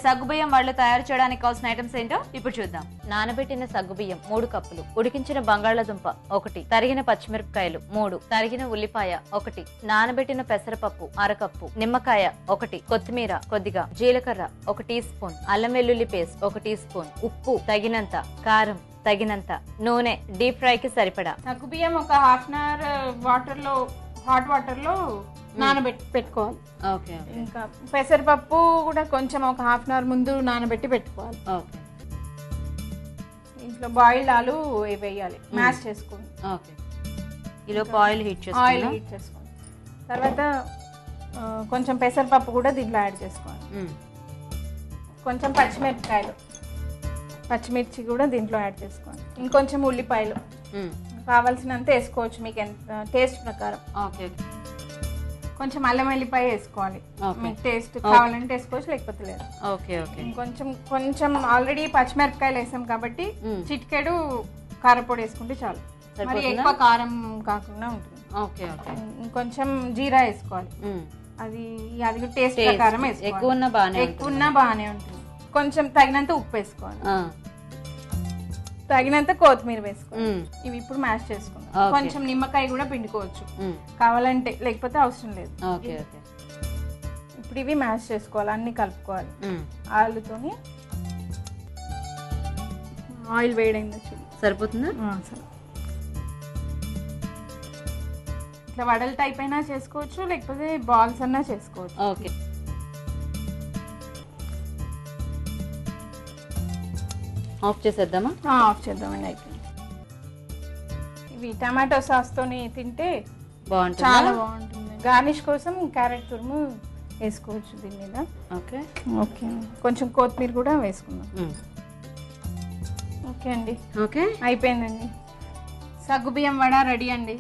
సగ్గుబియ్యం వడలు తయారు చేయడానికి కావాల్సిన ఐటమ్స్ ఏంటో ఇప్పుడు చూద్దాం. నానబెట్టిన సగ్గుబియ్యం 3 కప్పులు, ఉడికించిన బంగాళాదుంప 1, తరిగిన పచ్చిమిరపకాయలు 3, తరిగిన ఉల్లిపాయ 1, నానబెట్టిన పెసరపప్పు 1/2 కప్పు, నిమ్మకాయ 1, కొత్తిమీర కొద్దిగా, జీలకర్ర 1 టీ స్పూన్, అల్లం వెల్లుల్లి పేస్ట్ 1 టీ స్పూన్, ఉప్పు తగినంత, కారం తగినంత, నూనె డీప్ ఫ్రై కి సరిపడా. సగ్గుబియ్యం ఒక half an hour hot water లో పెట్టుకోవాలి. ఇంకా పెసరపప్పు కూడా కొంచెం ఒక హాఫ్ అన్ అవర్ ముందు నానబెట్టి పెట్టుకోవాలి. ఇంట్లో బాయిల్డ్ ఆలు వేయాలి, మ్యాష్ చేసుకోండి. ఆయిల్ హీట్ చేసుకోండి. తర్వాత కొంచెం పెసరపప్పు కూడా దీంట్లో యాడ్ చేసుకోవాలి. కొంచెం పచ్చిమిర్చి కూడా దీంట్లో యాడ్ చేసుకోవాలి. ఇంకొంచెం ఉల్లిపాయలు కావాల్సినంత వేసుకోవచ్చు, మీకు ఎంత టేస్ట్ ప్రకారం. కొంచెం అల్లం వెల్లిపాయ వేసుకోవాలి, మీకు టేస్ట్ కావాలంటే వేసుకోవచ్చు, లేకపోతే లేదు. కొంచెం ఆల్రెడీ పచ్చిమిరపకాయలు వేసాం కాబట్టి చిటికెడు కారపొడి వేసుకుంటే చాలు, మరి ఎక్కువ కారం కాకుండా ఉంటుంది. ఇంకొంచెం జీరా వేసుకోవాలి, అది టేస్ట్ ప్రకారం వేసుకోవాలి. ఎక్కువ ఉన్నా బాగానే ఉంటుంది. కొంచెం తగినంత ఉప్పు వేసుకోవాలి, తగినంత కొత్తిమీర వేసుకోవాలి. ఇవి ఇప్పుడు మ్యాష్ చేసుకుందాం. కొంచెం నిమ్మకాయ కూడా పిండుకోవచ్చు కావాలంటే, లేకపోతే అవసరం లేదు. ఇప్పుడు ఇవి మ్యాష్ చేసుకోవాలి, అన్ని కలుపుకోవాలి. ఆలుతోని ఆయిల్ వేడైంది సరిపోతుందా? ఇట్లా వడల టైప్ అయినా చేసుకోవచ్చు, లేకపోతే బాల్స్ అన్నా చేసుకోవచ్చు. ఆఫ్ చేసేద్దామా? ఆఫ్ చేద్దామండి. అయిపోయింది. ఇవి టమాటో సాస్ తోని తింటే బాగుంటుంది, చాలా బాగుంటుంది. గార్నిష్ కోసం క్యారెట్ తురుము వేసుకోవచ్చు దీని మీద. ఓకే కొంచెం కొత్తిమీర కూడా వేసుకుందాం. ఓకే అండి, అయిపోయిందండి. సగ్గుబియ్యం వడ రెడీ అండి.